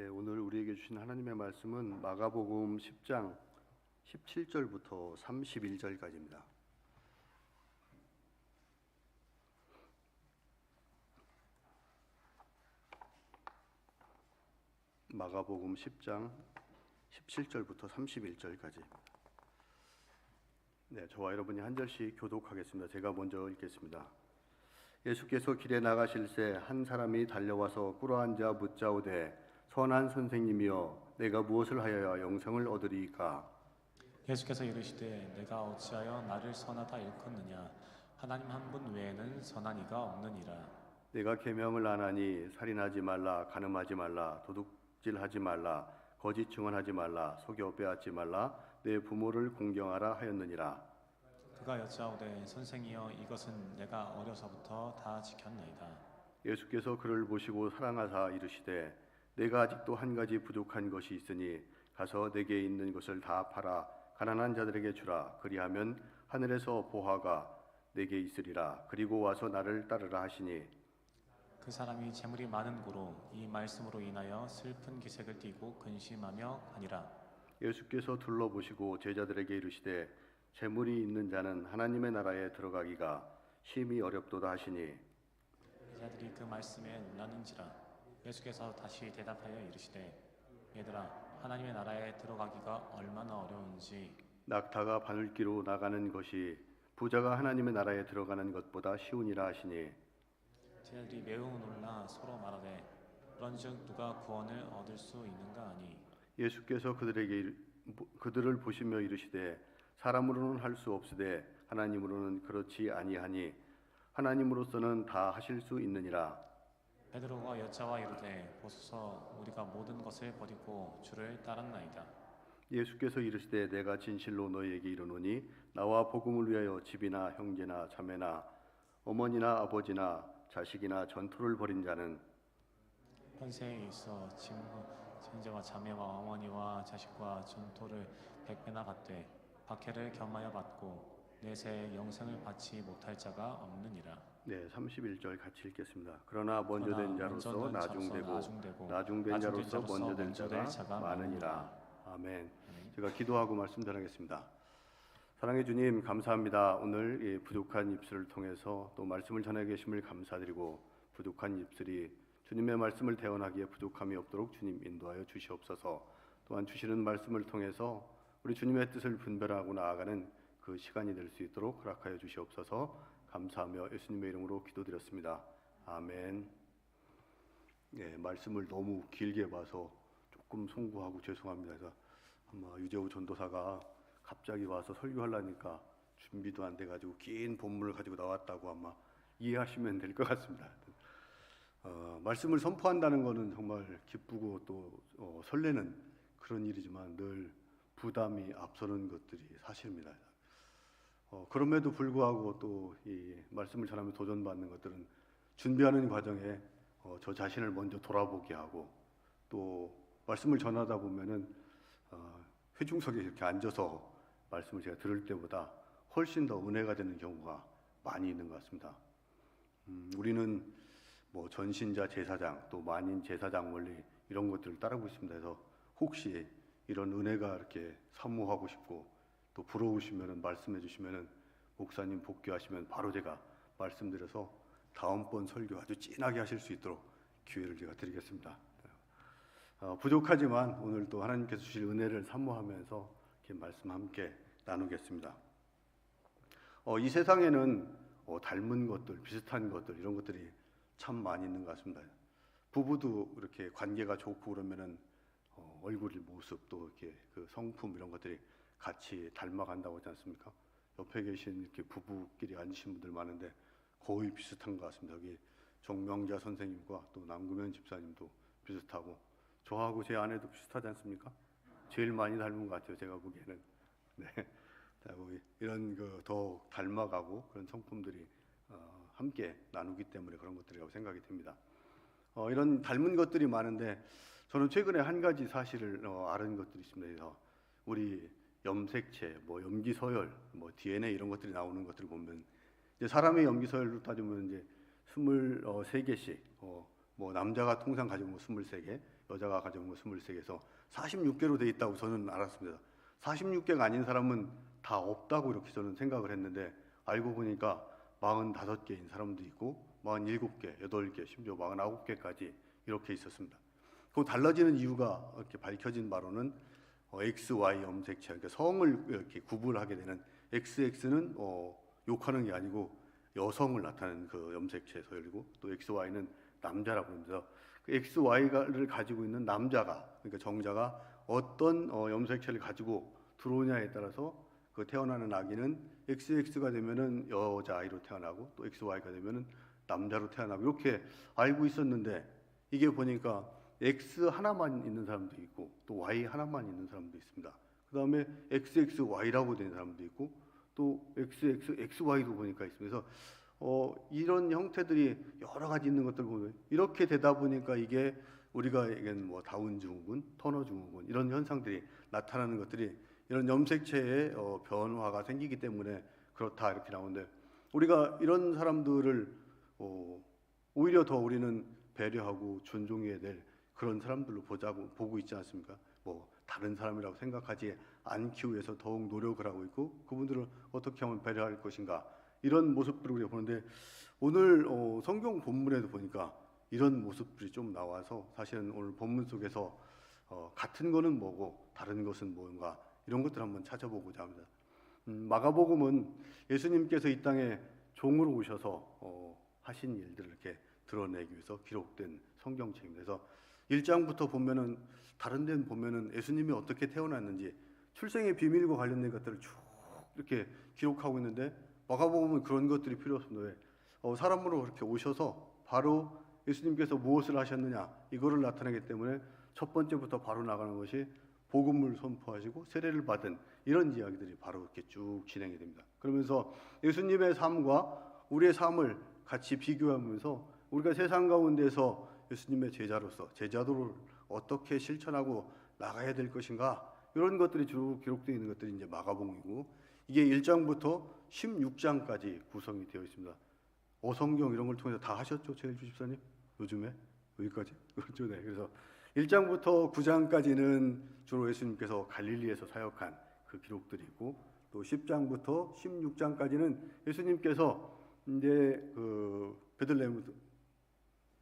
네, 오늘 우리에게 주신 하나님의 말씀은 마가복음 10장 17절부터 31절까지입니다. 마가복음 10장 17절부터 31절까지. 네, 저와 여러분이 한 절씩 교독하겠습니다. 제가 먼저 읽겠습니다. 예수께서 길에 나가실새 한 사람이 달려와서 꿇어앉아 묻자오되 선한 선생님이여 내가 무엇을 하여야 영생을 얻으리이까? 예수께서 이르시되 내가 어찌하여 나를 선하다 일컫느냐? 하나님 한 분 외에는 선한 이가 없느니라. 내가 계명을 안 하니 살인하지 말라, 간음하지 말라, 도둑질하지 말라, 거짓 증언하지 말라, 속여 빼앗지 말라, 내 부모를 공경하라 하였느니라. 그가 여짜오되 선생이여 이것은 내가 어려서부터 다 지켰나이다. 예수께서 그를 보시고 사랑하사 이르시되 내가 아직도 한 가지 부족한 것이 있으니 가서 내게 있는 것을 다 팔아 가난한 자들에게 주라. 그리하면 하늘에서 보화가 내게 있으리라. 그리고 와서 나를 따르라 하시니 그 사람이 재물이 많은 고로 이 말씀으로 인하여 슬픈 기색을 띠고 근심하며 가니라. 예수께서 둘러보시고 제자들에게 이르시되 재물이 있는 자는 하나님의 나라에 들어가기가 심히 어렵도다 하시니 제자들이 그 말씀에 놀라는지라. 예수께서 다시 대답하여 이르시되 얘들아 하나님의 나라에 들어가기가 얼마나 어려운지 낙타가 바늘기로 나가는 것이 부자가 하나님의 나라에 들어가는 것보다 쉬우니라 하시니 제자들이 매우 놀라 서로 말하되 그런즉 누가 구원을 얻을 수 있는가 하니 예수께서 그들을 보시며 이르시되 사람으로는 할 수 없으되 하나님으로는 그렇지 아니하니 하나님으로서는 다 하실 수 있느니라. 베드로가 여짜와 이르되 보소서 우리가 모든 것을 버리고 주를 따랐나이다. 예수께서 이르시되 내가 진실로 너희에게 이르노니 나와 복음을 위하여 집이나 형제나 자매나 어머니나 아버지나 자식이나 전토를 벌인 자는 현세에 있어 형제와 자매와 어머니와 자식과 전토를 100배나 받되 박해를 겸하여 받고 내세 영생을 받지 못할 자가 없느니라. 네, 31절 같이 읽겠습니다. 그러나 먼저 된 자로서 나중되고 나중된 자로서 먼저 된 자가 많으니라. 아멘. 제가 기도하고 말씀 전하겠습니다. 사랑의 주님 감사합니다. 오늘 이 부족한 입술을 통해서 또 말씀을 전해 계심을 감사드리고 부족한 입술이 주님의 말씀을 대언하기에 부족함이 없도록 주님 인도하여 주시옵소서. 또한 주시는 말씀을 통해서 우리 주님의 뜻을 분별하고 나아가는 그 시간이 될 수 있도록 허락하여 주시옵소서. 감사하며 예수님의 이름으로 기도드렸습니다. 아멘. 네, 말씀을 너무 길게 봐서 조금 송구하고 죄송합니다. 그래서 아마 유재우 전도사가 갑자기 와서 설교하려니까 준비도 안 돼가지고 긴 본문을 가지고 나왔다고 아마 이해하시면 될 것 같습니다. 말씀을 선포한다는 것은 정말 기쁘고 또 설레는 그런 일이지만 늘 부담이 앞서는 것들이 사실입니다. 그럼에도 불구하고 또 이 말씀을 전하며 도전받는 것들은 준비하는 과정에 저 자신을 먼저 돌아보게 하고 또 말씀을 전하다 보면은 회중석에 이렇게 앉아서 말씀을 제가 들을 때보다 훨씬 더 은혜가 되는 경우가 많이 있는 것 같습니다. 우리는 뭐 전신자 제사장 또 만인 제사장 원리 이런 것들을 따르고 있습니다. 그래서 혹시 이런 은혜가 이렇게 사모하고 싶고 또 부러우시면은 말씀해 주시면은 목사님 복귀하시면 바로 제가 말씀드려서 다음번 설교 아주 진하게 하실 수 있도록 기회를 제가 드리겠습니다. 부족하지만 오늘 또 하나님께서 주실 은혜를 사모하면서 이렇게 말씀 함께 나누겠습니다. 이 세상에는 닮은 것들, 비슷한 것들 이런 것들이 참 많이 있는 것 같습니다. 부부도 이렇게 관계가 좋고 그러면은 얼굴 모습 또 이렇게 그 성품 이런 것들이 같이 닮아간다고 하지 않습니까? 옆에 계신 이렇게 부부끼리 앉으신 분들 많은데 거의 비슷한 것 같습니다. 여기 정명자 선생님과 또 남구면 집사님도 비슷하고 저하고 제 아내도 비슷하지 않습니까? 제일 많이 닮은 것 같아요. 제가 보기에는. 네, 이런 그 더 닮아가고 그런 성품들이 함께 나누기 때문에 그런 것들이라고 생각이 됩니다. 이런 닮은 것들이 많은데 저는 최근에 한 가지 사실을 알은 것들이 있습니다. 그래서 우리 염색체, 뭐 염기서열, 뭐 DNA 이런 것들이 나오는 것들을 보면 이제 사람의 염기서열로 따지면 이제 23개씩 뭐 남자가 통상 가져온 거 23개, 여자가 가져온 거 23개에서 46개로 돼 있다고 저는 알았습니다. 46개가 아닌 사람은 다 없다고 이렇게 저는 생각을 했는데 알고 보니까 45개인 사람도 있고 47개, 8개, 심지어 49개까지 이렇게 있었습니다. 그 달라지는 이유가 이렇게 밝혀진 바로는 X, Y 염색체, 그러니까 성을 이렇게 구분하게 되는 XX는 욕하는 게 아니고 여성을 나타내는 그 염색체 서열이고 또 XY는 남자라고 하면서 그 XY를 가지고 있는 남자가 그러니까 정자가 어떤 염색체를 가지고 들어오냐에 따라서 그 태어나는 아기는 XX가 되면은 여자 아이로 태어나고 또 XY가 되면은 남자로 태어나고 이렇게 알고 있었는데 이게 보니까 X 하나만 있는 사람도 있고 또 Y 하나만 있는 사람도 있습니다. 그 다음에 XXY라고 된 사람도 있고 또 XXXY도 보니까 있습니다. 그래서 이런 형태들이 여러 가지 있는 것들 보면 이렇게 되다 보니까 이게 우리가 얘기하는 뭐 다운 증후군, 터너 증후군 이런 현상들이 나타나는 것들이 이런 염색체의 변화가 생기기 때문에 그렇다 이렇게 나오는데 우리가 이런 사람들을 오히려 더 우리는 배려하고 존중해야 될 그런 사람들로 보고 있지 않습니까? 뭐 다른 사람이라고 생각하지 않기 위해서 더욱 노력을 하고 있고 그분들을 어떻게 하면 배려할 것인가 이런 모습들을 우리가 보는데 오늘 성경 본문에도 보니까 이런 모습들이 좀 나와서 사실은 오늘 본문 속에서 같은 거는 뭐고 다른 것은 뭔가 이런 것들 한번 찾아보고자 합니다. 마가복음은 예수님께서 이 땅에 종으로 오셔서 하신 일들을 이렇게 드러내기 위해서 기록된 성경책입니다. 그래서 1장부터 보면은 다른 데는 보면은 예수님이 어떻게 태어났는지 출생의 비밀과 관련된 것들을 쭉 이렇게 기록하고 있는데 마가복음은 그런 것들이 필요 없습니다. 왜? 사람으로 그렇게 오셔서 바로 예수님께서 무엇을 하셨느냐 이거를 나타내기 때문에 첫 번째부터 바로 나가는 것이 복음을 선포하시고 세례를 받은 이런 이야기들이 바로 이렇게 쭉 진행이 됩니다. 그러면서 예수님의 삶과 우리의 삶을 같이 비교하면서 우리가 세상 가운데서 예수님의 제자로서 제자도를 어떻게 실천하고 나가야 될 것인가 이런 것들이 쭉 기록되어 있는 것들이 이제 마가복음이고 이게 1장부터 16장까지 구성이 되어 있습니다. 어성경 이런 걸 통해서 다 하셨죠, 최일주 집사님? 요즘에 여기까지 그렇죠, 네. 그래서 1장부터 9장까지는 주로 예수님께서 갈릴리에서 사역한 그 기록들이 있고 또 10장부터 16장까지는 예수님께서 이제 그 베들레헴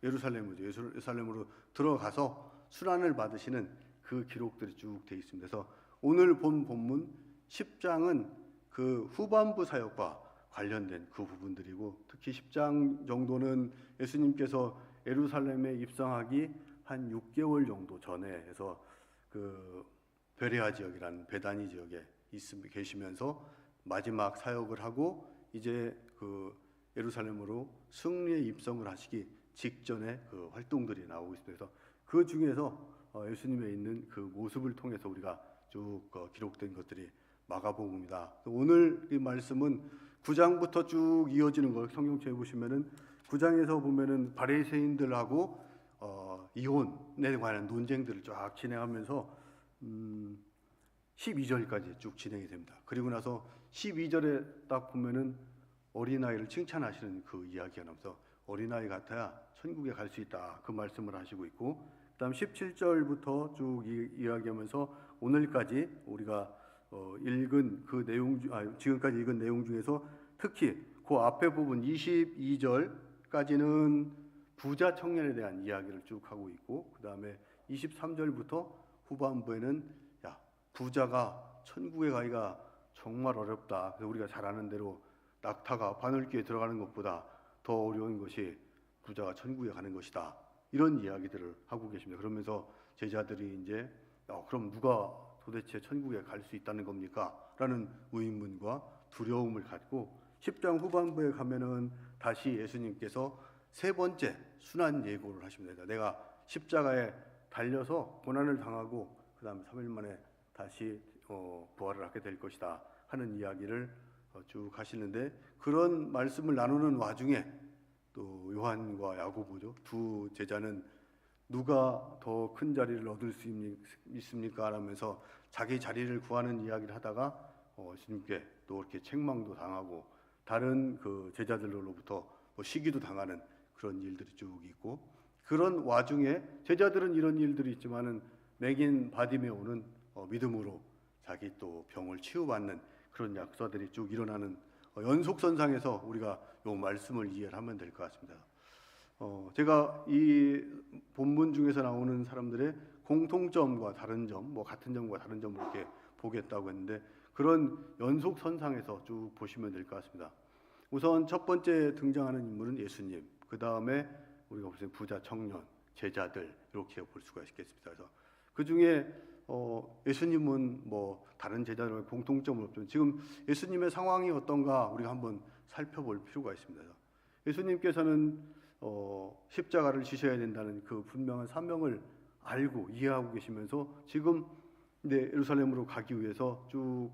예루살렘으로 들어가서 순환을 받으시는 그 기록들이 쭉 되어 있습니다. 그래서 오늘 본 본문 10장은 그 후반부 사역과 관련된 그 부분들이고 특히 10장 정도는 예수님께서 예루살렘에 입성하기 한 6개월 정도 전에 해서 그 베레아 지역이라는 베다니 지역에 계시면서 마지막 사역을 하고 이제 그 예루살렘으로 승리에 입성을 하시기 직전에 그 활동들이 나오고 있습니다. 그래서 그 중에서 예수님의 있는 그 모습을 통해서 우리가 쭉 기록된 것들이 마가복음입니다. 오늘 이 말씀은 9장부터 쭉 이어지는 걸 성경책에 보시면은 9장에서 보면은 바리새인들하고 이혼에 관한 논쟁들을 쫙 진행하면서 12절까지 쭉 진행이 됩니다. 그리고 나서 12절에 딱 보면은 어린아이를 칭찬하시는 그 이야기가 나오면서 어린아이 같아야 천국에 갈 수 있다 그 말씀을 하시고 있고 그다음 17절부터 쭉 이야기하면서 오늘까지 우리가 읽은 그 내용 지금까지 읽은 내용 중에서 특히 그 앞에 부분 22절까지는 부자 청년에 대한 이야기를 쭉 하고 있고 그 다음에 23절부터 후반부에는 야 부자가 천국에 가기가 정말 어렵다. 그래서 우리가 잘 아는 대로 낙타가 바늘귀에 들어가는 것보다 더 어려운 것이 부자가 천국에 가는 것이다. 이런 이야기들을 하고 계십니다. 그러면서 제자들이 이제 그럼 누가 도대체 천국에 갈 수 있다는 겁니까? 라는 의문과 두려움을 갖고 10장 후반부에 가면은 다시 예수님께서 세 번째 순환 예고를 하십니다. 내가 십자가에 달려서 고난을 당하고 그 다음에 3일 만에 다시 부활을 하게 될 것이다 하는 이야기를 쭉 하시는데 그런 말씀을 나누는 와중에 또 요한과 야고보죠. 두 제자는 누가 더 큰 자리를 얻을 수 있습니까? 라면서 자기 자리를 구하는 이야기를 하다가 예수님께 또 이렇게 책망도 당하고 다른 그 제자들로부터 시기도 당하는 그런 일들이 쭉 있고 그런 와중에 제자들은 이런 일들이 있지만은 맥인 바디메오는 믿음으로 자기 또 병을 치유받는 그런 역사들이 쭉 일어나는 연속선상에서 우리가 요 말씀을 이해를 하면 될 것 같습니다. 제가 이 본문 중에서 나오는 사람들의 공통점과 다른 점, 뭐 같은 점과 다른 점을 이렇게 보겠다고 했는데 그런 연속선상에서 쭉 보시면 될 것 같습니다. 우선 첫 번째 등장하는 인물은 예수님, 그 다음에 우리가 볼 수 있는 부자 청년, 제자들 이렇게 볼 수가 있겠습니다. 그래서 그 중에 예수님은 뭐 다른 제자들과 공통점은 없지만 지금 예수님의 상황이 어떤가 우리가 한번 살펴볼 필요가 있습니다. 예수님께서는 십자가를 지셔야 된다는 그 분명한 사명을 알고 이해하고 계시면서 지금 예루살렘으로 가기 위해서 쭉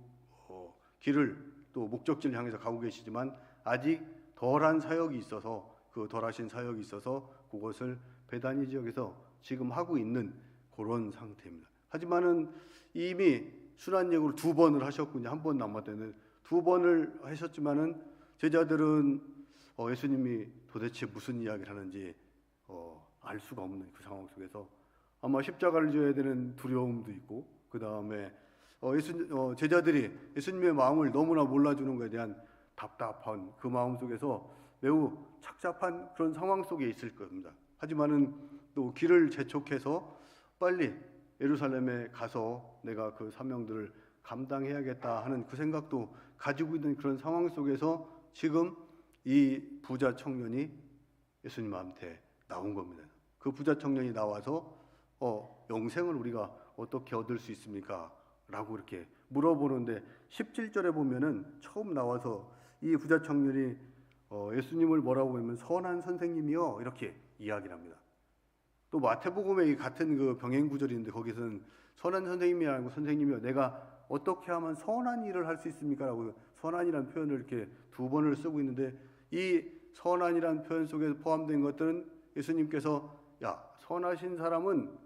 길을 또 목적지를 향해서 가고 계시지만 아직 덜한 사역이 있어서 그 덜하신 사역이 있어서 그것을 베다니 지역에서 지금 하고 있는 그런 상태입니다. 하지만은 이미 순환예고를 2번을 하셨군요. 1번 남았다는 2번을 하셨지만은 제자들은 예수님이 도대체 무슨 이야기를 하는지 알 수가 없는 그 상황 속에서 아마 십자가를 져야 되는 두려움도 있고 그 다음에 제자들이 예수님의 마음을 너무나 몰라주는 것에 대한 답답한 그 마음 속에서 매우 착잡한 그런 상황 속에 있을 겁니다. 하지만은 또 길을 재촉해서 빨리 예루살렘에 가서 내가 그 사명들을 감당해야겠다 하는 그 생각도 가지고 있는 그런 상황 속에서 지금 이 부자 청년이 예수님한테 나온 겁니다. 그 부자 청년이 나와서 영생을 우리가 어떻게 얻을 수 있습니까? 라고 이렇게 물어보는데 17절에 보면은 처음 나와서 이 부자 청년이 예수님을 뭐라고 하면 선한 선생님이요 이렇게 이야기를 합니다. 또 마태복음에 같은 그 병행 구절인데 거기서는 선한 선생님이 아니고 선생님이요 내가 어떻게 하면 선한 일을 할 수 있습니까? 라고 선한이라는 표현을 이렇게 2번을 쓰고 있는데 이 선한이라는 표현 속에 포함된 것들은 예수님께서 야 선하신 사람은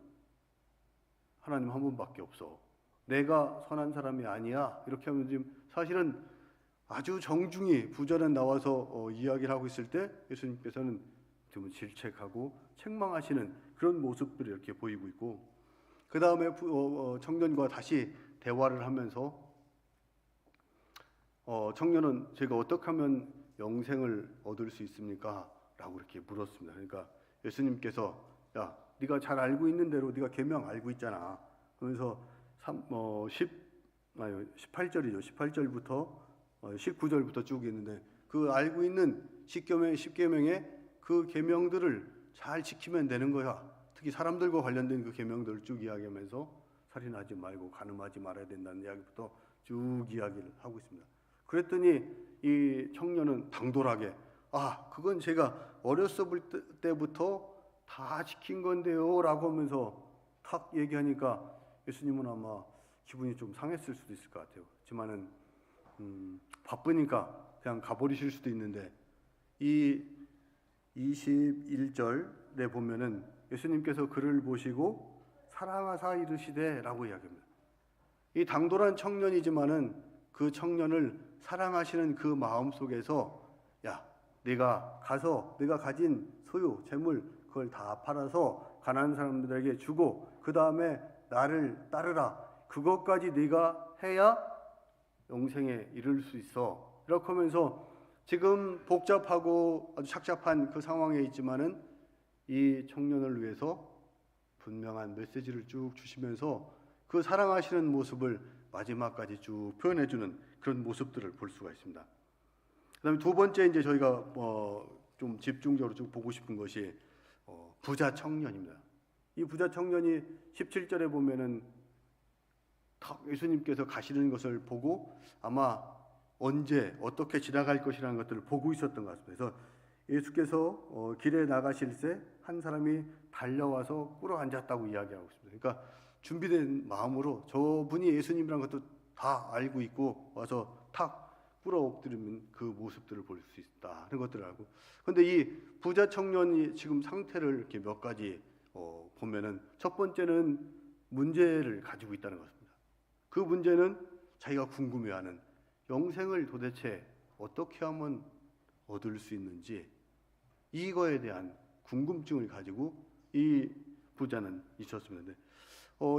하나님 한 분밖에 없어. 내가 선한 사람이 아니야. 이렇게 하면 지금 사실은 아주 정중히 부자는 나와서 이야기를 하고 있을 때 예수님께서는 좀 질책하고 책망하시는 그런 모습들이 이렇게 보이고 있고 그 다음에 청년과 다시 대화를 하면서 청년은 제가 어떻게 하면 영생을 얻을 수 있습니까? 라고 이렇게 물었습니다. 그러니까 예수님께서 야 네가 잘 알고 있는 대로 네가 계명 알고 있잖아. 그러면서 18절이죠. 18절부터 19절부터 쭉 있는데 그 알고 있는 십계명의 그 계명들을 잘 지키면 되는 거야. 특히 사람들과 관련된 그 계명들을 쭉 이야기하면서 살인하지 말고 간음하지 말아야 된다는 이야기부터 쭉 이야기를 하고 있습니다. 그랬더니 이 청년은 당돌하게 그건 제가 어렸을 때부터 다 지킨 건데요 라고 하면서 탁 얘기하니까 예수님은 아마 기분이 좀 상했을 수도 있을 것 같아요. 하지만은 바쁘니까 그냥 가버리실 수도 있는데 이 21절에 보면은 예수님께서 그를 보시고 사랑하사 이르시되 라고 이야기합니다. 이 당돌한 청년이지만은 그 청년을 사랑하시는 그 마음 속에서 야 네가 가서 네가 가진 소유 재물 그걸 다 팔아서 가난한 사람들에게 주고 그 다음에 나를 따르라. 그것까지 네가 해야 영생에 이를 수 있어. 이렇게 하면서 지금 복잡하고 아주 착잡한 그 상황에 있지만은 이 청년을 위해서 분명한 메시지를 쭉 주시면서 그 사랑하시는 모습을 마지막까지 쭉 표현해주는 그런 모습들을 볼 수가 있습니다. 그다음에 두 번째 이제 저희가 좀 집중적으로 쭉 보고 싶은 것이 부자 청년입니다. 이 부자 청년이 17절에 보면은 예수님께서 가시는 것을 보고 아마 언제 어떻게 지나갈 것이라는 것들을 보고 있었던 것 같습니다. 그래서 예수께서 길에 나가실 때 한 사람이 달려와서 꿇어 앉았다고 이야기하고 있습니다. 그러니까 준비된 마음으로 저분이 예수님이라는 것도 다 알고 있고 와서 탁 꿇어 엎드리는 그 모습들을 볼 수 있다 하는 것들을 알고. 그런데 이 부자 청년이 지금 상태를 이렇게 몇 가지 보면은 첫 번째는 문제를 가지고 있다는 것입니다. 그 문제는 자기가 궁금해하는 영생을 도대체 어떻게 하면 얻을 수 있는지 이거에 대한 궁금증을 가지고 이 부자는 있었습니다.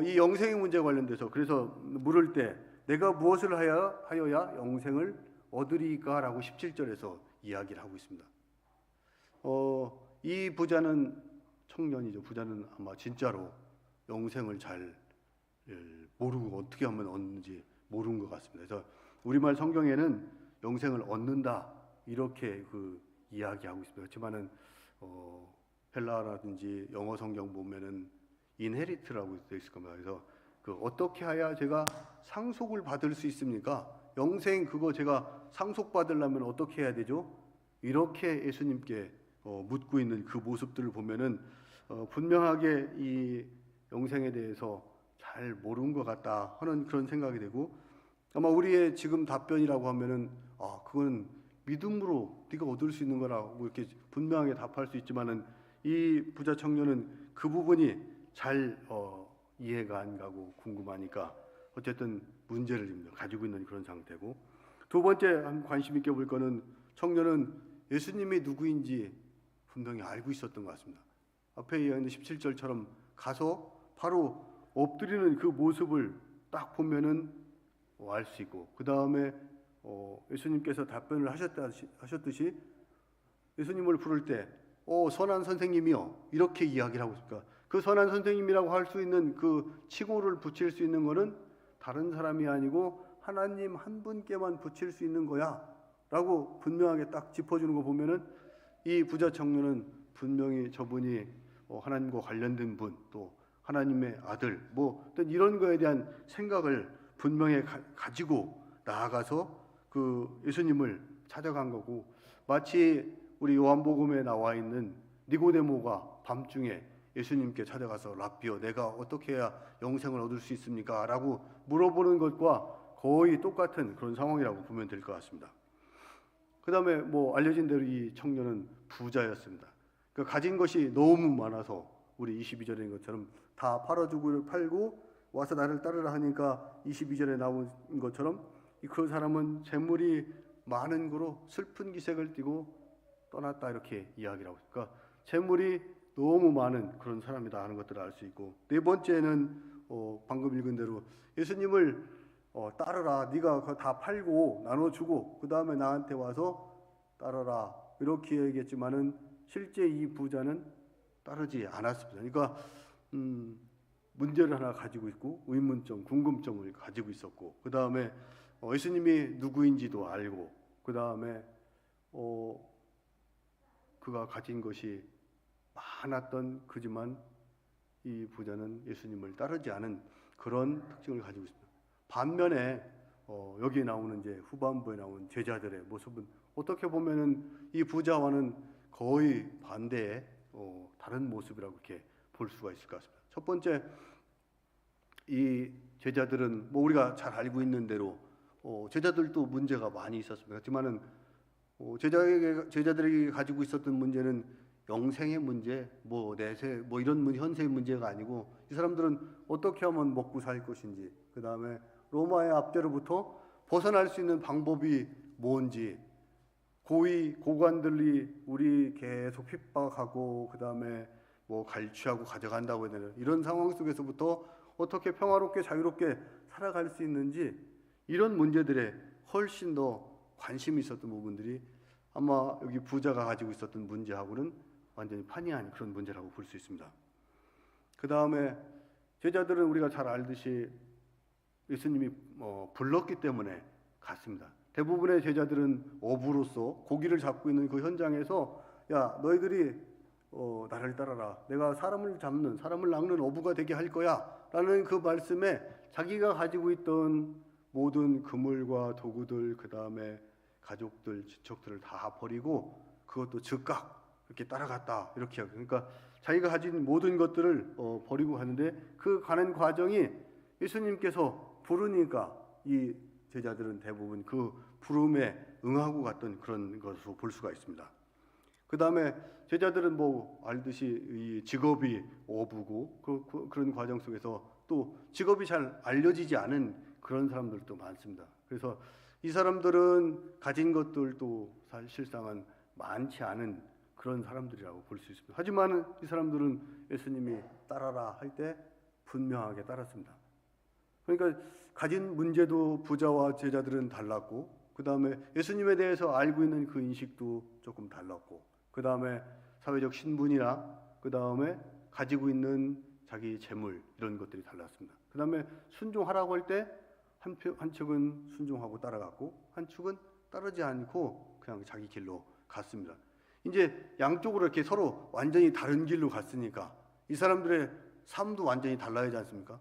이 영생의 문제에 관련돼서 그래서 물을 때 내가 무엇을 하여야 영생을 얻으리까라고 17절에서 이야기를 하고 있습니다. 이 부자는 청년이죠. 부자는 아마 진짜로 영생을 잘 모르고 어떻게 하면 얻는지 모르는 것 같습니다. 그래서 우리말 성경에는 영생을 얻는다 이렇게 이야기하고 있습니다. 그렇지만은 헬라어라든지 영어 성경 보면은 인헤리트라고 되어 있을 겁니다. 그래서 어떻게 해야 제가 상속을 받을 수 있습니까? 영생 그거 제가 상속받으려면 어떻게 해야 되죠? 이렇게 예수님께 묻고 있는 그 모습들을 보면은 분명하게 이 영생에 대해서 잘 모르는 것 같다 하는 그런 생각이 되고, 아마 우리의 지금 답변이라고 하면은 그건 믿음으로 네가 얻을 수 있는 거라고 이렇게 분명하게 답할 수 있지만은 이 부자 청년은 그 부분이 잘 이해가 안 가고 궁금하니까 어쨌든 문제를 가지고 있는 그런 상태고, 두 번째 관심 있게 볼 거는 청년은 예수님이 누구인지 분명히 알고 있었던 것 같습니다. 앞에 이야기한 17절처럼 가서 바로 엎드리는 그 모습을 딱 보면은 알 수 있고, 그 다음에 예수님께서 답변을 하셨듯이 예수님을 부를 때 선한 선생님이요 이렇게 이야기를 하고 있습니다. 그 선한 선생님이라고 할 수 있는 그 칭호를 붙일 수 있는 것은 다른 사람이 아니고 하나님 한 분께만 붙일 수 있는 거야 라고 분명하게 딱 짚어주는 거 보면은 이 부자 청년은 분명히 저분이 하나님과 관련된 분, 또 하나님의 아들, 어떤 이런 거에 대한 생각을 분명히 가지고 나아가서 그 예수님을 찾아간 거고, 마치 우리 요한복음에 나와 있는 니고데모가 밤중에 예수님께 찾아가서 라비어 내가 어떻게 해야 영생을 얻을 수 있습니까? 라고 물어보는 것과 거의 똑같은 그런 상황이라고 보면 될 것 같습니다. 그 다음에 알려진 대로 이 청년은 부자였습니다. 그 가진 것이 너무 많아서 우리 22절인 것처럼 다 팔고 와서 나를 따르라 하니까 22절에 나온 것처럼 그 사람은 재물이 많은 거로 슬픈 기색을 띠고 떠났다 이렇게 이야기를 하고 있습니다. 그러니까 재물이 너무 많은 그런 사람이다 하는 것들을 알 수 있고, 네 번째는 방금 읽은 대로 예수님을 따르라, 네가 다 팔고 나눠주고 그 다음에 나한테 와서 따르라 이렇게 얘기했지만은 실제 이 부자는 따르지 않았습니다. 그러니까 문제를 하나 가지고 있고 의문점, 궁금점을 가지고 있었고, 그 다음에 예수님이 누구인지도 알고, 그 다음에 그가 가진 것이 많았던 그지만 이 부자는 예수님을 따르지 않은 그런 특징을 가지고 있습니다. 반면에 여기 나오는 이제 후반부에 나온 제자들의 모습은 어떻게 보면은 이 부자와는 거의 반대의 다른 모습이라고 이렇게 볼 수가 있을 것 같습니다. 첫 번째, 이 제자들은 우리가 잘 알고 있는 대로 제자들도 문제가 많이 있었습니다. 하지만은 제자들이 가지고 있었던 문제는 영생의 문제, 내세, 이런 현세의 문제가 아니고 이 사람들은 어떻게 하면 먹고 살 것인지, 그 다음에 로마의 압제로부터 벗어날 수 있는 방법이 뭔지, 고관들이 우리 계속 핍박하고 그 다음에 갈취하고 가져간다고 해야 되나, 이런 상황 속에서부터 어떻게 평화롭게 자유롭게 살아갈 수 있는지, 이런 문제들에 훨씬 더 관심이 있었던 부분들이 아마 여기 부자가 가지고 있었던 문제하고는 완전히 판이한 그런 문제라고 볼 수 있습니다. 그 다음에 제자들은 우리가 잘 알듯이 예수님이 불렀기 때문에 갔습니다. 대부분의 제자들은 어부로서 고기를 잡고 있는 그 현장에서 야 너희들이 나를 따라라, 내가 사람을 낚는 어부가 되게 할 거야 라는 그 말씀에 자기가 가지고 있던 모든 그물과 도구들, 그 다음에 가족들, 친척들을 다 버리고 그것도 즉각 이렇게 따라갔다 이렇게 하고, 그러니까 자기가 가진 모든 것들을 버리고 가는데 그 가는 과정이 예수님께서 부르니까 이 제자들은 대부분 그 부름에 응하고 갔던 그런 것으로 볼 수가 있습니다. 그 다음에 제자들은 알듯이 이 직업이 어부고 그런 과정 속에서 또 직업이 잘 알려지지 않은 그런 사람들도 많습니다. 그래서 이 사람들은 가진 것들도 사실상은 많지 않은 그런 사람들이라고 볼 수 있습니다. 하지만 이 사람들은 예수님이 따라라 할 때 분명하게 따랐습니다. 그러니까 가진 문제도 부자와 제자들은 달랐고, 그 다음에 예수님에 대해서 알고 있는 그 인식도 조금 달랐고, 그 다음에 사회적 신분이나 그 다음에 가지고 있는 자기 재물 이런 것들이 달랐습니다. 그 다음에 순종하라고 할 때 한 축은 순종하고 따라갔고 한 축은 따르지 않고 그냥 자기 길로 갔습니다. 이제 양쪽으로 이렇게 서로 완전히 다른 길로 갔으니까 이 사람들의 삶도 완전히 달라야지 않습니까?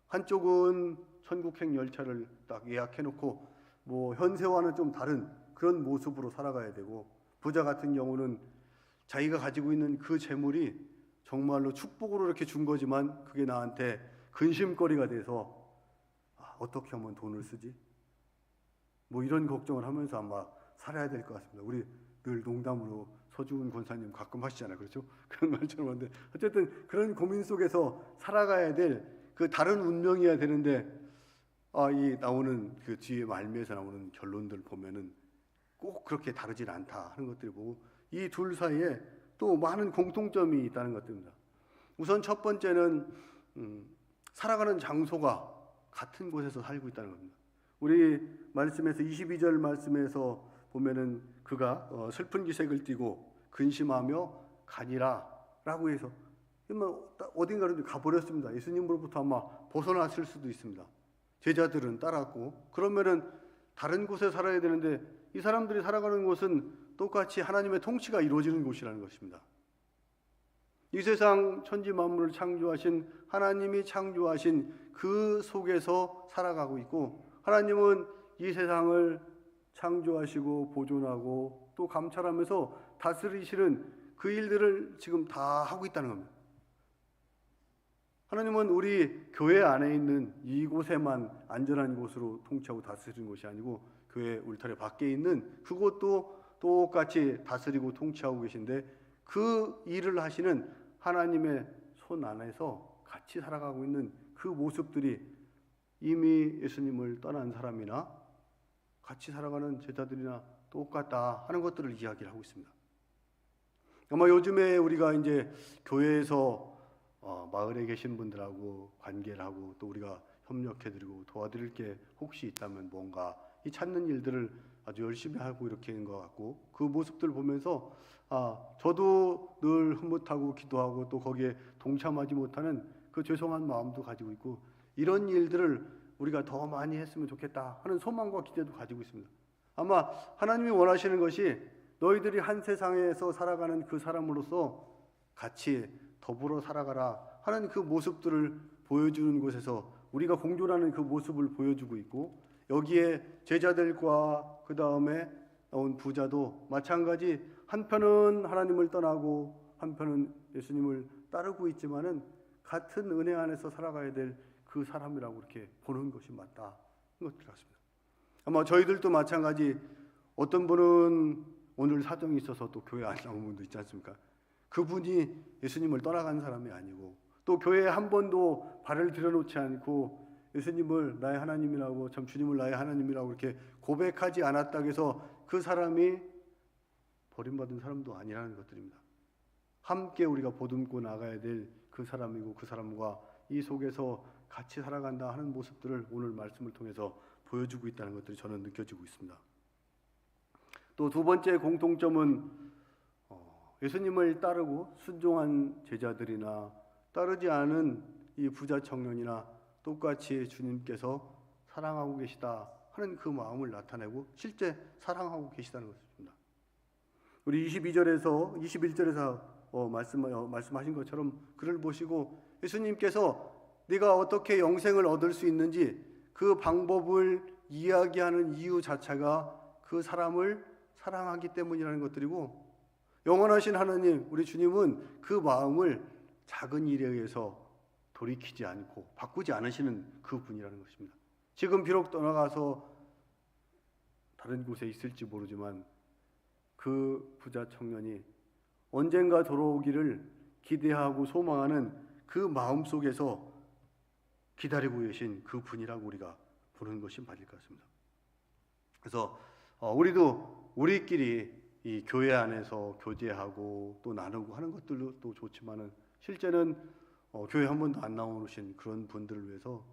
한쪽은 천국행 열차를 딱 예약해놓고 뭐 현세와는 좀 다른 그런 모습으로 살아가야 되고, 부자 같은 경우는 자기가 가지고 있는 그 재물이 정말로 축복으로 이렇게 준 거지만 그게 나한테 근심거리가 돼서 어떻게 하면 돈을 쓰지? 뭐 이런 걱정을 하면서 아마 살아야 될 것 같습니다. 우리 늘 농담으로 서주은 권사님 가끔 하시잖아요. 그렇죠? 그런 말처럼 하는데 어쨌든 그런 고민 속에서 살아가야 될 그 다른 운명이어야 되는데, 이 나오는 그 뒤에 말미에서 나오는 결론들 보면은 꼭 그렇게 다르진 않다 하는 것들을 보고 이 둘 사이에 또 많은 공통점이 있다는 것들입니다. 우선 첫 번째는 살아가는 장소가 같은 곳에서 살고 있다는 겁니다. 우리 말씀에서 22절 말씀에서 보면은 그가 슬픈 기색을 띠고 근심하며 가니라라고 해서 어딘가로 가버렸습니다. 예수님으로부터 아마 벗어났을 수도 있습니다. 제자들은 따랐고, 그러면은 다른 곳에 살아야 되는데 이 사람들이 살아가는 곳은 똑같이 하나님의 통치가 이루어지는 곳이라는 것입니다. 이 세상 천지 만물을 창조하신 하나님이 창조하신 그 속에서 살아가고 있고, 하나님은 이 세상을 창조하시고 보존하고 또 감찰하면서 다스리시는 그 일들을 지금 다 하고 있다는 겁니다. 하나님은 우리 교회 안에 있는 이곳에만 안전한 곳으로 통치하고 다스리는 것이 아니고 교회 울타리 밖에 있는 그곳도 똑같이 다스리고 통치하고 계신데, 그 일을 하시는 하나님의 손 안에서 같이 살아가고 있는 그 모습들이 이미 예수님을 떠난 사람이나 같이 살아가는 제자들이나 똑같다 하는 것들을 이야기를 하고 있습니다. 아마 요즘에 우리가 이제 교회에서 마을에 계신 분들하고 관계를 하고 또 우리가 협력해드리고 도와드릴 게 혹시 있다면 뭔가 이 찾는 일들을 아주 열심히 하고 이렇게 있는 것 같고, 그 모습들 보면서 저도 늘 흐뭇하고 기도하고 또 거기에 동참하지 못하는 그 죄송한 마음도 가지고 있고, 이런 일들을 우리가 더 많이 했으면 좋겠다 하는 소망과 기대도 가지고 있습니다. 아마 하나님이 원하시는 것이 너희들이 한 세상에서 살아가는 그 사람으로서 같이 더불어 살아가라 하는 그 모습들을 보여주는 곳에서 우리가 공존하는 그 모습을 보여주고 있고, 여기에 제자들과 그 다음에 나온 부자도 마찬가지 한편은 하나님을 떠나고 한편은 예수님을 따르고 있지만은 같은 은혜 안에서 살아가야 될 그 사람이라고 이렇게 보는 것이 맞다 이것 같습니다. 아마 저희들도 마찬가지, 어떤 분은 오늘 사정이 있어서 또 교회 안 나온 분도 있지 않습니까? 그분이 예수님을 떠나간 사람이 아니고 또 교회에 한 번도 발을 들여놓지 않고 예수님을 나의 하나님이라고, 참 주님을 나의 하나님이라고 이렇게 고백하지 않았다고 해서 그 사람이 버림받은 사람도 아니라는 것들입니다. 함께 우리가 보듬고 나가야 될 그 사람이고 그 사람과 이 속에서 같이 살아간다 하는 모습들을 오늘 말씀을 통해서 보여주고 있다는 것들이 저는 느껴지고 있습니다. 또 두 번째 공통점은 예수님을 따르고 순종한 제자들이나 따르지 않은 이 부자 청년이나 똑같이 주님께서 사랑하고 계시다 하는 그 마음을 나타내고 실제 사랑하고 계시다는 것입니다. 우리 21절에서 말씀하신 것처럼 그를 보시고 예수님께서 네가 어떻게 영생을 얻을 수 있는지 그 방법을 이야기하는 이유 자체가 그 사람을 사랑하기 때문이라는 것들이고, 영원하신 하나님 우리 주님은 그 마음을 작은 일에 의해서 돌이키지 않고 바꾸지 않으시는 그 분이라는 것입니다. 지금 비록 떠나가서 다른 곳에 있을지 모르지만 그 부자 청년이 언젠가 돌아오기를 기대하고 소망하는 그 마음 속에서 기다리고 계신 그 분이라고 우리가 보는 것이 맞을 것 같습니다. 그래서 우리도 우리끼리 이 교회 안에서 교제하고 또 나누고 하는 것들도 좋지만은 실제는 교회 한 번도 안 나오신 그런 분들을 위해서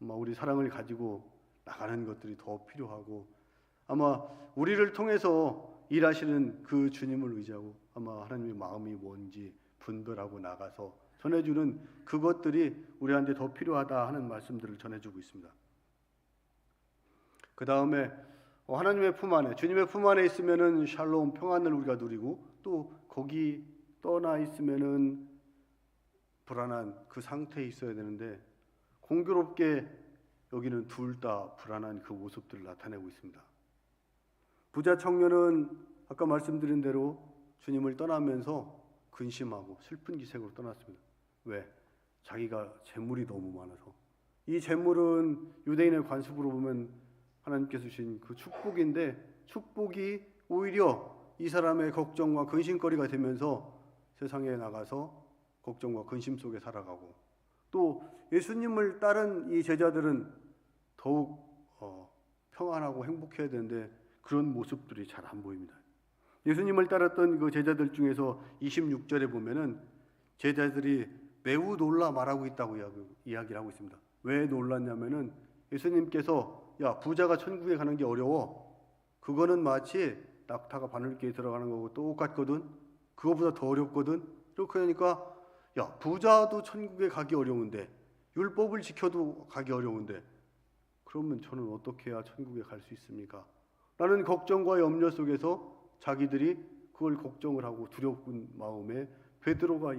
아마 우리 사랑을 가지고 나가는 것들이 더 필요하고, 아마 우리를 통해서 일하시는 그 주님을 의지하고 아마 하나님의 마음이 뭔지 분별하고 나가서 전해주는 그것들이 우리한테 더 필요하다 하는 말씀들을 전해주고 있습니다. 그 다음에 하나님의 품 안에, 주님의 품 안에 있으면은 샬롬, 평안을 우리가 누리고, 또 거기 떠나 있으면은 불안한 그 상태에 있어야 되는데, 공교롭게 여기는 둘 다 불안한 그 모습들을 나타내고 있습니다. 부자 청년은 아까 말씀드린 대로 주님을 떠나면서 근심하고 슬픈 기색으로 떠났습니다. 왜? 자기가 재물이 너무 많아서. 이 재물은 유대인의 관습으로 보면 하나님께서 주신 그 축복인데, 축복이 오히려 이 사람의 걱정과 근심거리가 되면서 세상에 나가서 걱정과 근심 속에 살아가고, 또 예수님을 따른 이 제자들은 더욱 평안하고 행복해야 되는데 그런 모습들이 잘 안 보입니다. 예수님을 따랐던 그 제자들 중에서 26절에 보면은 제자들이 매우 놀라 말하고 있다고 이야기를 하고 있습니다. 왜 놀랐냐면은 예수님께서 야, 부자가 천국에 가는 게 어려워. 그거는 마치 낙타가 바늘기에 들어가는 거고 똑같거든. 그거보다 더 어렵거든. 이렇게 하니까 야, 부자도 천국에 가기 어려운데, 율법을 지켜도 가기 어려운데, 그러면 저는 어떻게 해야 천국에 갈 수 있습니까? 라는 걱정과 염려 속에서 자기들이 그걸 걱정을 하고 두려운 마음에 베드로가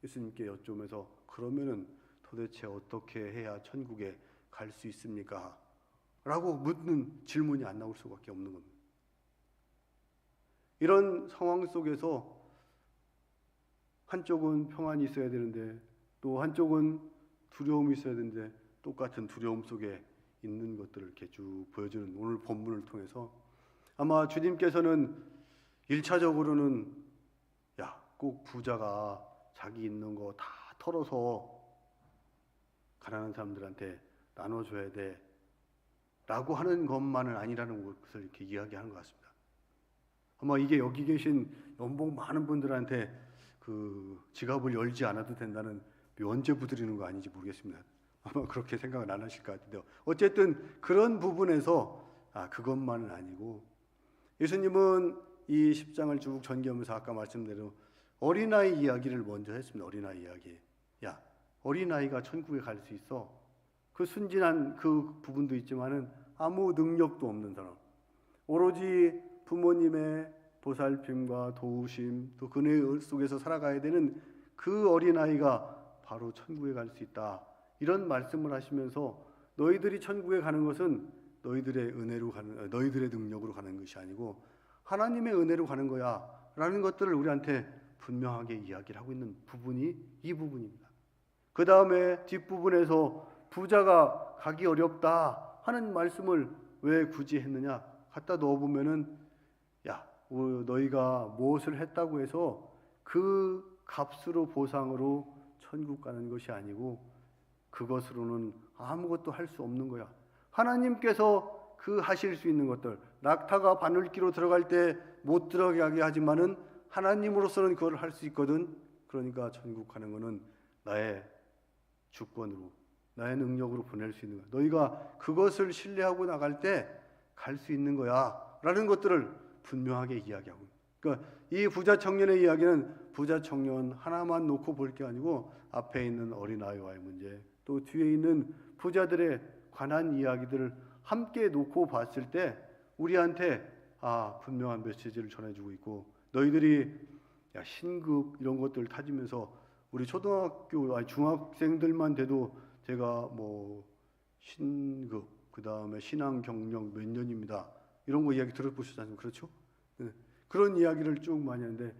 예수님께 여쭈면서 그러면은 도대체 어떻게 해야 천국에 갈 수 있습니까? 라고 묻는 질문이 안 나올 수밖에 없는 겁니다. 이런 상황 속에서 한쪽은 평안이 있어야 되는데 또 한쪽은 두려움이 있어야 되는데 똑같은 두려움 속에 있는 것들을 이렇게 쭉 보여주는 오늘 본문을 통해서 아마 주님께서는 1차적으로는 야, 꼭 부자가 자기 있는 거 다 털어서 가난한 사람들한테 나눠줘야 돼 라고 하는 것만은 아니라는 것을 이렇게 이야기하는 것 같습니다. 아마 이게 여기 계신 연봉 많은 분들한테 그 지갑을 열지 않아도 된다는 면죄부 드리는 거 아닌지 모르겠습니다. 아마 그렇게 생각은 안 하실 것 같은데요. 어쨌든 그런 부분에서 그것만은 아니고, 예수님은 이 10장을 쭉 전개하면서 아까 말씀대로 어린아이 이야기를 먼저 했습니다. 어린아이 이야기. 야, 어린아이가 천국에 갈 수 있어. 그 순진한 그 부분도 있지만은 아무 능력도 없는 사람, 오로지 부모님의 보살핌과 도우심, 또 그네 속에서 살아가야 되는 그 어린아이가 바로 천국에 갈 수 있다. 이런 말씀을 하시면서 너희들이 천국에 가는 것은 너희들의 은혜로 가는, 너희들의 능력으로 가는 것이 아니고 하나님의 은혜로 가는 거야 라는 것들을 우리한테 분명하게 이야기를 하고 있는 부분이 이 부분입니다. 그 다음에 뒷부분에서 부자가 가기 어렵다 하는 말씀을 왜 굳이 했느냐, 갖다 넣어보면은 야, 너희가 무엇을 했다고 해서 그 값으로 보상으로 천국 가는 것이 아니고 그것으로는 아무것도 할 수 없는 거야. 하나님께서 그 하실 수 있는 것들, 낙타가 바늘기로 들어갈 때 못 들어가게 하지만은 하나님으로서는 그걸 할 수 있거든. 그러니까 천국 가는 거는 나의 주권으로, 나의 능력으로 보낼 수 있는 거야. 너희가 그것을 신뢰하고 나갈 때 갈 수 있는 거야 라는 것들을 분명하게 이야기하고, 그러니까 이 부자 청년의 이야기는 부자 청년 하나만 놓고 볼 게 아니고 앞에 있는 어린아이와의 문제, 또 뒤에 있는 부자들의 관한 이야기들을 함께 놓고 봤을 때 우리한테 분명한 메시지를 전해주고 있고, 너희들이 신급 이런 것들을 타지면서 우리 초등학교 중학생들만 돼도 제가 뭐 신급, 그 다음에 신앙 경력 몇 년입니다 이런 거 이야기 들어보셨잖아요. 그렇죠? 네. 그런 이야기를 쭉 많이 하는데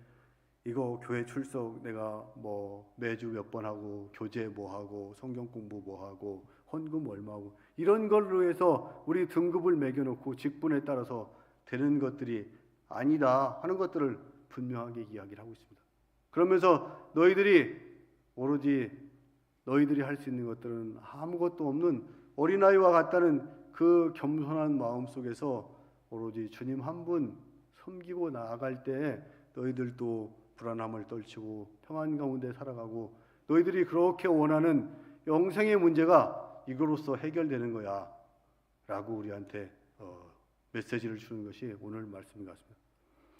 이거 교회 출석 내가 뭐 매주 몇 번 하고 교제 뭐 하고 성경 공부 뭐 하고 헌금 얼마 하고 이런 걸로 해서 우리 등급을 매겨놓고 직분에 따라서 되는 것들이 아니다 하는 것들을 분명하게 이야기를 하고 있습니다. 그러면서 너희들이 오로지 너희들이 할 수 있는 것들은 아무것도 없는 어린아이와 같다는 그 겸손한 마음 속에서 오로지 주님 한 분 섬기고 나아갈 때 너희들도 불안함을 떨치고 평안 가운데 살아가고 너희들이 그렇게 원하는 영생의 문제가 이거로써 해결되는 거야 라고 우리한테 메시지를 주는 것이 오늘 말씀인 것 같습니다.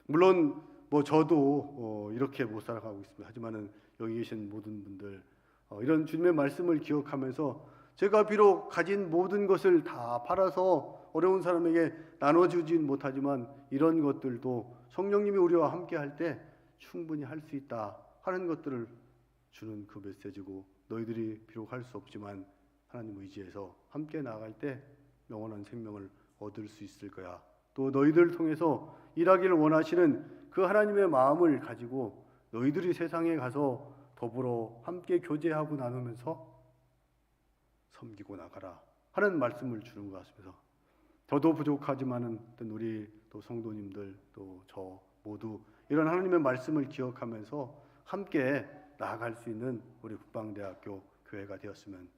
물론 저도 이렇게 못 살아가고 있습니다. 하지만은 여기 계신 모든 분들 이런 주님의 말씀을 기억하면서 제가 비록 가진 모든 것을 다 팔아서 어려운 사람에게 나눠주진 못하지만 이런 것들도 성령님이 우리와 함께 할 때 충분히 할 수 있다 하는 것들을 주는 그 메시지고, 너희들이 비록 할 수 없지만 하나님 의지해서 함께 나아갈 때 영원한 생명을 얻을 수 있을 거야. 또 너희들을 통해서 일하기를 원하시는 그 하나님의 마음을 가지고 너희들이 세상에 가서 더불어 함께 교제하고 나누면서 섬기고 나가라 하는 말씀을 주는 것 같습니다. 저도 부족하지만은 우리 또 성도님들 또 저 모두 이런 하나님의 말씀을 기억하면서 함께 나아갈 수 있는 우리 국방대학교 교회가 되었으면